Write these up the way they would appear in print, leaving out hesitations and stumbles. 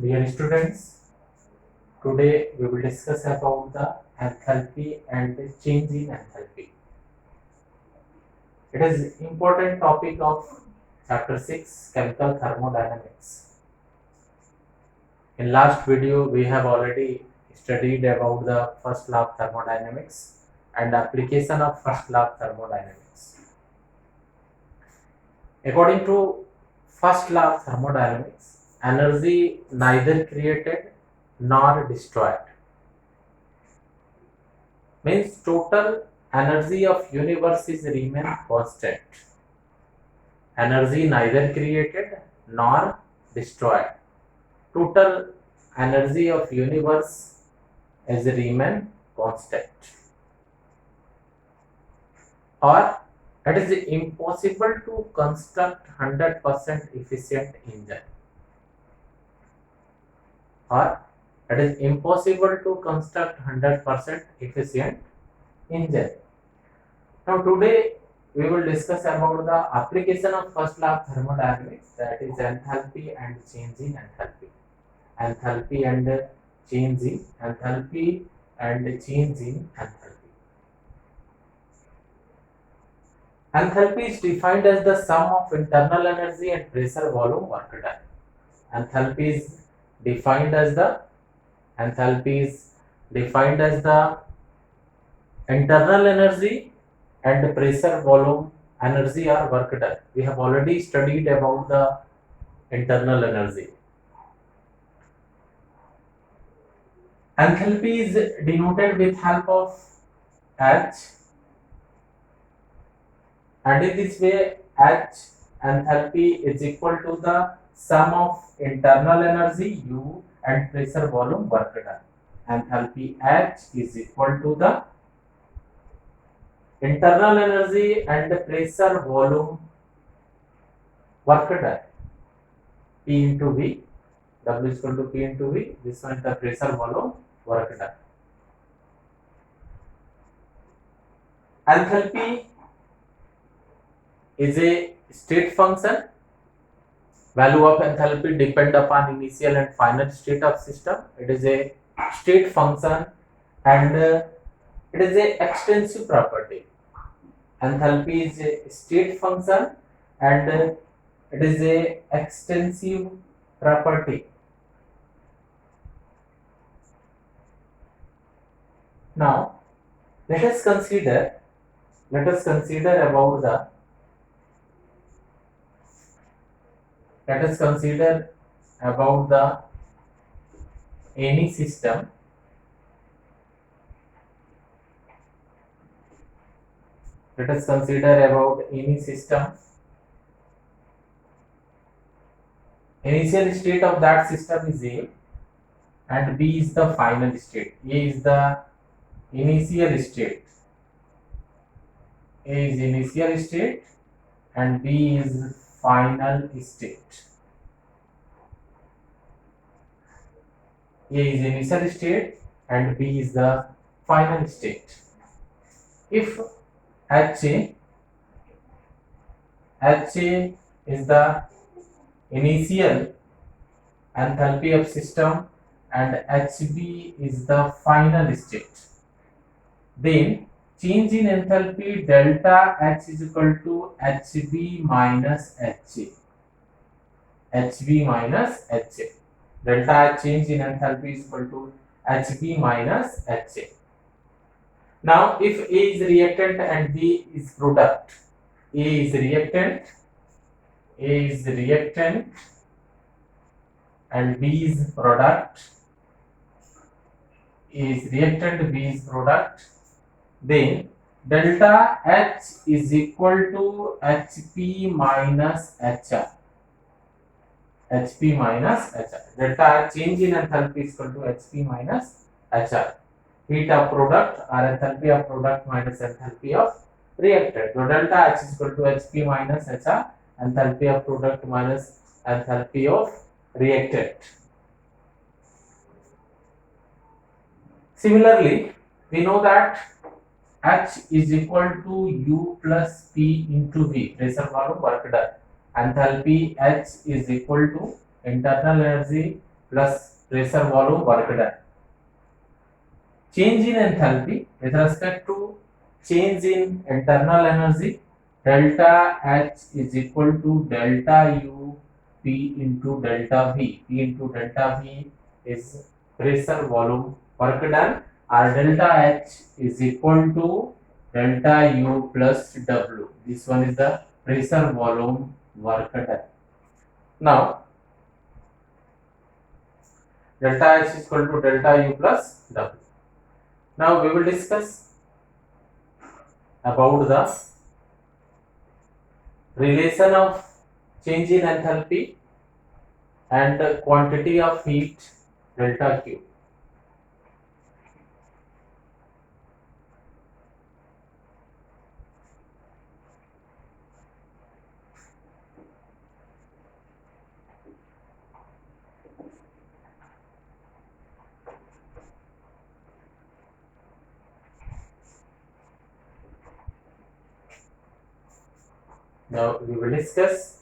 Dear students, today we will discuss about the enthalpy and the change in enthalpy. It is important topic of chapter 6 chemical thermodynamics. In last video we have already studied about the first law of thermodynamics and application of first law of thermodynamics. According to first law of thermodynamics, energy neither created nor destroyed. Means total energy of universe is remain constant. Energy neither created nor destroyed. Total energy of universe is remain constant. Or it is impossible to construct 100% efficient engine. Or it is impossible to construct 100% efficient engine. Now today we will discuss about the application of first law of thermodynamics, that is enthalpy and change in enthalpy. Enthalpy and change in enthalpy and change in enthalpy. Enthalpy is defined as the sum of internal energy and pressure volume work done. Enthalpy is defined as the internal energy and pressure volume energy are work done. We have already studied about the internal energy. Enthalpy is denoted with help of H, and in this way H enthalpy is equal to the sum of internal energy U and pressure volume work done. Enthalpy H is equal to the internal energy and pressure volume work done, P into V. W is equal to P into V. This one is the pressure volume work done. Enthalpy is a state function. Value of enthalpy depend upon initial and final state of system. It is a state function and it is a extensive property. Enthalpy is a state function and it is a extensive property. Now let us consider about the any system. Let us consider about any system. Initial state of that system is A and B is the final state. A is the initial state. A is initial state and B is final state. A is initial state and B is the final state. If HA is the initial enthalpy of system and HB is the final state, then change in enthalpy delta H is equal to HB minus HA. HB minus HA. Delta H change in enthalpy is equal to HB minus HA. Now if A is reactant and B is product, A is reactant and B is product, then delta H is equal to HP minus HR. Delta H change in enthalpy is equal to HP minus HR. Heat of product or enthalpy of product minus enthalpy of reactant. So delta H is equal to HP minus HR, enthalpy of product minus enthalpy of reactant. Similarly, we know that H is equal to U plus P into V, pressure volume work done. Enthalpy H is equal to internal energy plus pressure, volume, work done. Change in enthalpy with respect to change in internal energy, delta H is equal to delta U P into delta V. P into delta V is pressure, volume, work done. Or delta H is equal to delta U plus W. This one is the pressure, volume, work done. Now, delta H is equal to delta U plus W. Now, we will discuss about the relation of change in enthalpy and quantity of heat delta Q. Now we will discuss,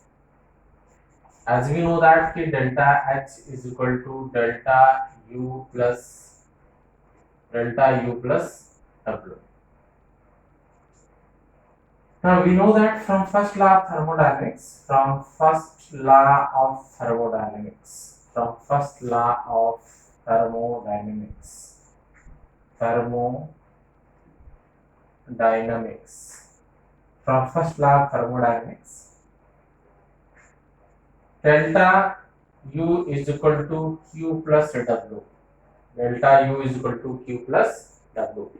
as we know that delta H is equal to delta U plus W. Now we know that from first law of thermodynamics, delta U is equal to Q plus W. Delta U is equal to Q plus W.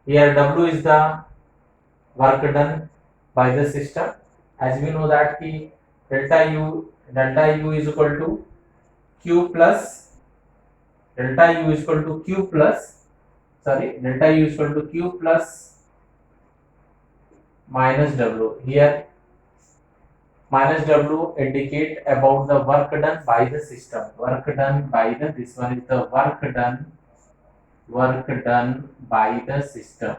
Here W is the work done by the system. As we know that delta U is equal to Q plus delta U is equal to Q plus minus W. Here minus W indicate about the work done by the system. This one is the work done by the system.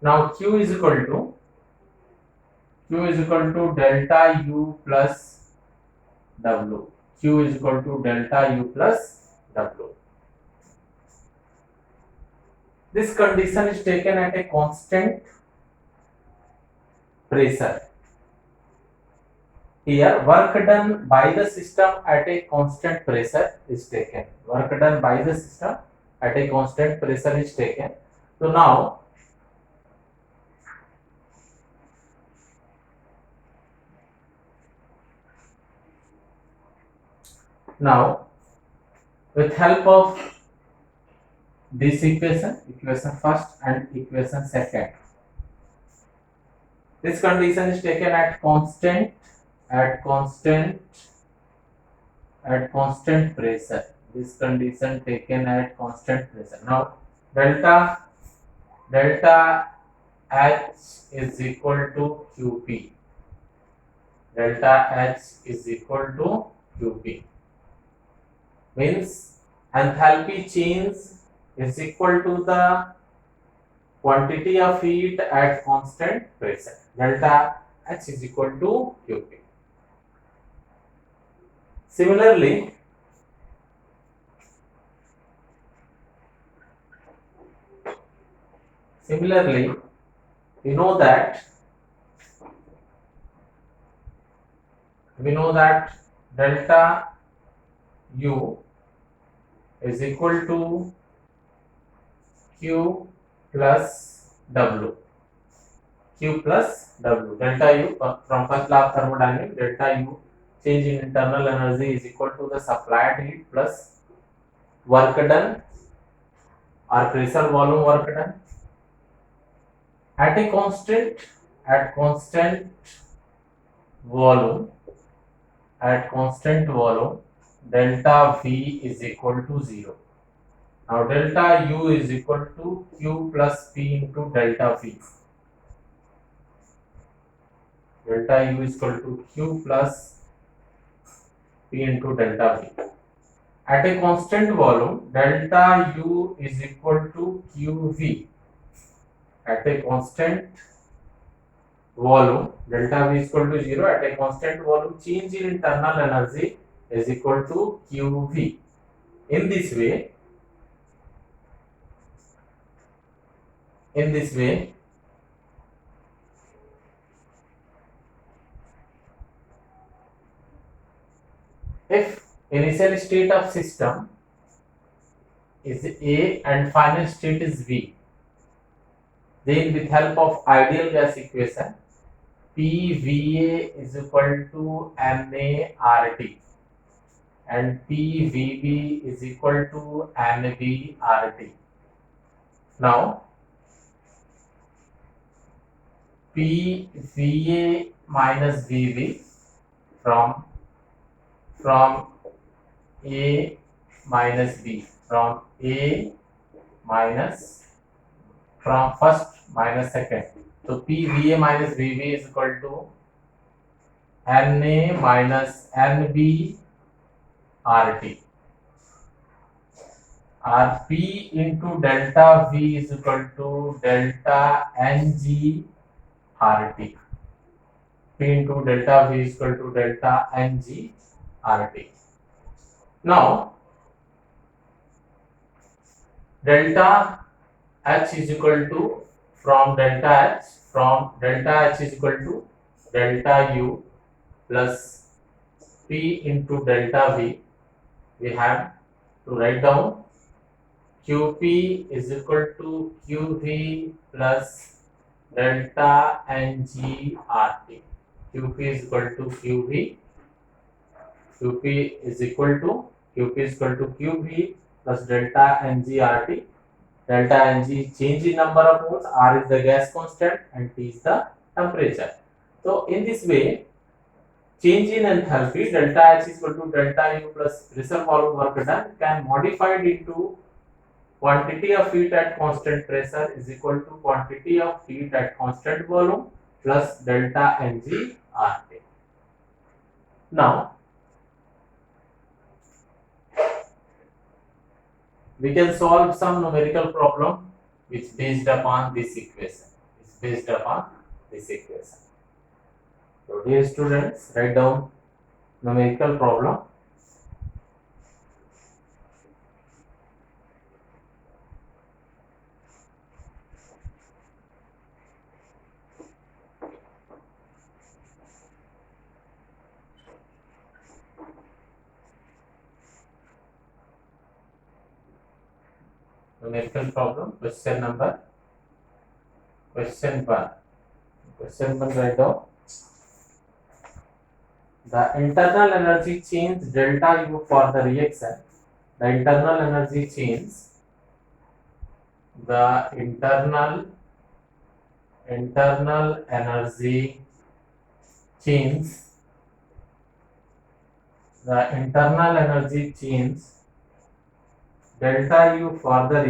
Now Q is equal to delta U plus W. Q is equal to delta U plus W. This condition is taken at a constant pressure. Here work done by the system at a constant pressure is taken. So now with help of this equation first and equation second, this condition is taken at constant pressure. Now delta H is equal to QP. Means enthalpy change is equal to the quantity of heat at constant pressure. Delta H is equal to QP. Similarly, we know that delta U is equal to Q plus W. Delta U from first law of thermodynamics, delta U change in internal energy is equal to the supplied heat plus work done or pressure, volume, work done at constant volume. Delta V is equal to 0. Now delta U is equal to Q plus P into delta V. Delta U is equal to Q plus P into delta V. At a constant volume, delta U is equal to QV. At a constant volume, delta V is equal to 0 at a constant volume, change in internal energy is equal to QV. In this way, if initial state of system is A and final state is V, then with help of ideal gas equation, PVA is equal to NART and PVB is equal to NBRT. Now, PVA minus VB from A minus B, from first minus second. So PVA minus VB is equal to NA minus NB RT. Or P into delta V is equal to delta NG RT. P into delta V is equal to delta NG RT. Now, delta H is equal to from delta H is equal to delta U plus P into delta V. We have to write down QP is equal to QV plus delta NGRT. QP is equal to QV. QP is equal to QV plus delta NGRT. Delta Ng change in number of moles, R is the gas constant and T is the temperature. So in this way, change in enthalpy delta H is equal to delta U plus pressure volume work done can modified into quantity of heat at constant pressure is equal to quantity of heat at constant volume plus delta Ng RT. Now, we can solve some numerical problem which based upon this equation. So dear students, write down numerical problem. Numerical problem, question 1. Question 1 write down. The internal energy change delta U for the reaction. The internal energy change change delta U for the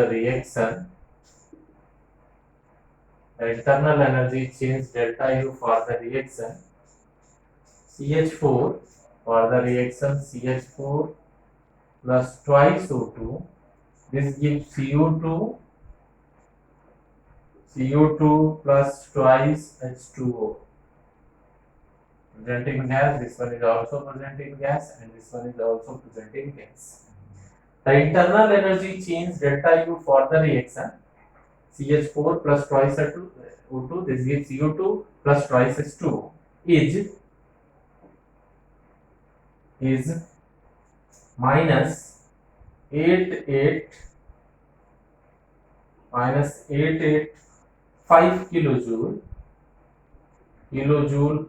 reaction. The internal energy change delta U for the reaction. CH4 for the reaction CH4 plus twice O2. This gives CO2 plus twice H2O. Present in gas, this one is also present in gas and this one is also present in gas. The internal energy change delta U for the reaction CH4 plus twice O2, this gives CO2 plus twice H2O is minus 885 kilojoule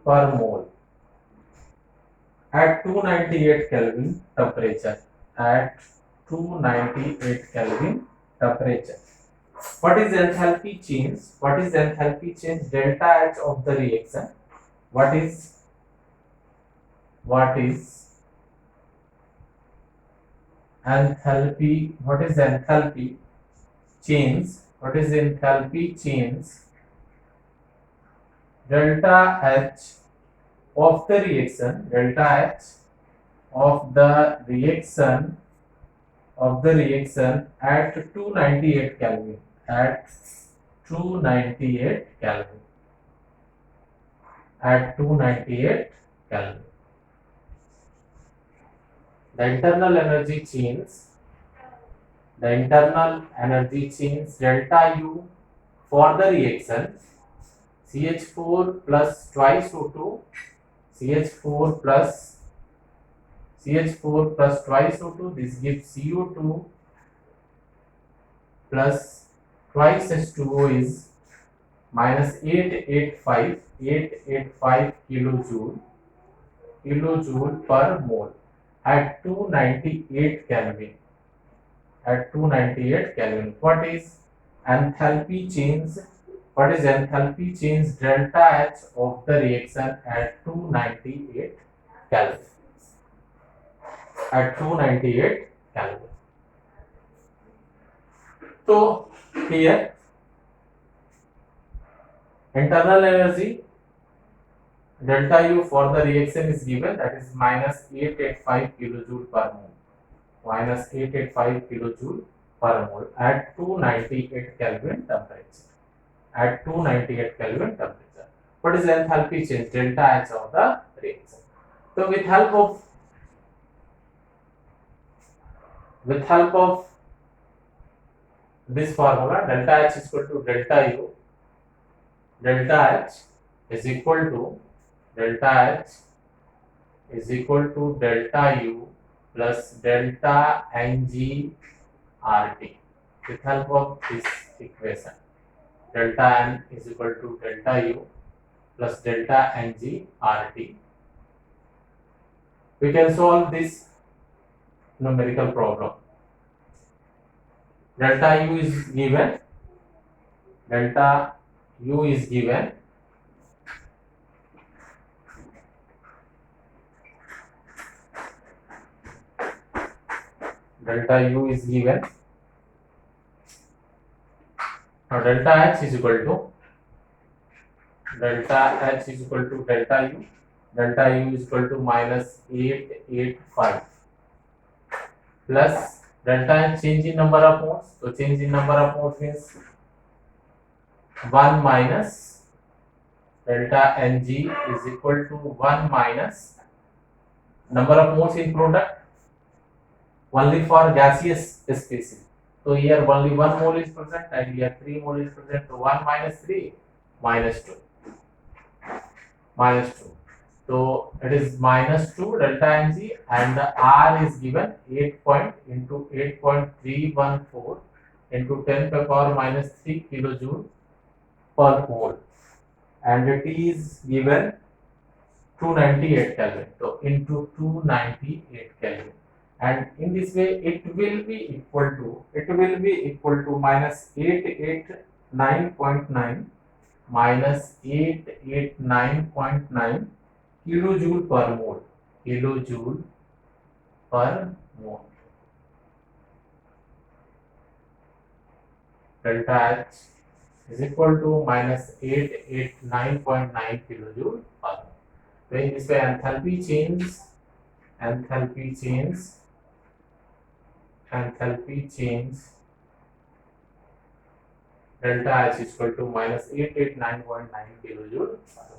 per mole at 298 Kelvin temperature. What is enthalpy change? Delta H of the reaction. What is enthalpy? What is enthalpy change? Delta H of the reaction. of the reaction at 298 Kelvin. At 298 Kelvin. At 298 Kelvin. The internal energy change delta U for the reaction CH4 plus twice O2, CH4 plus twice O2, this gives CO2 plus twice H2O is minus 885 kilojoule per mole at 298 Kelvin. At 298 Kelvin. What is enthalpy change? What is enthalpy change delta H of the reaction at 298 Kelvin? At 298 Kelvin. So here internal energy delta U for the reaction is given, that is minus 885 kilojoule per mole. Minus 885 kilojoule per mole at 298 Kelvin temperature. At 298 Kelvin temperature. What is enthalpy change delta H of the reaction? So with help of this formula, delta H is equal to delta U. Delta H is equal to delta U plus delta Ng RT. With help of this equation, delta N is equal to delta U plus delta Ng RT, we can solve this numerical problem. Delta U is given. Delta U is given. Delta U is given. Now delta H is equal to delta U. Delta U is equal to minus 885 plus delta H change in number of moles. So change in number of moles means 1 minus delta Ng is equal to 1 minus number of moles in product only for gaseous species. So here only 1 mole is present and here 3 mole is present. So 1 minus 3 minus 2. Minus 2. So it is minus 2 delta Ng and the R is given 8 into 8.314 into 10 to the power minus 3 kilojoule per mole, and T is given 298 Kelvin. So into 298 Kelvin, and in this way it will be equal to minus 889.9 minus 889.9 kilojoule per mole. Delta H is equal to minus 889.9 kilojoule per mole. So in this way enthalpy change delta H is equal to minus 889.9 kilojoule per mole.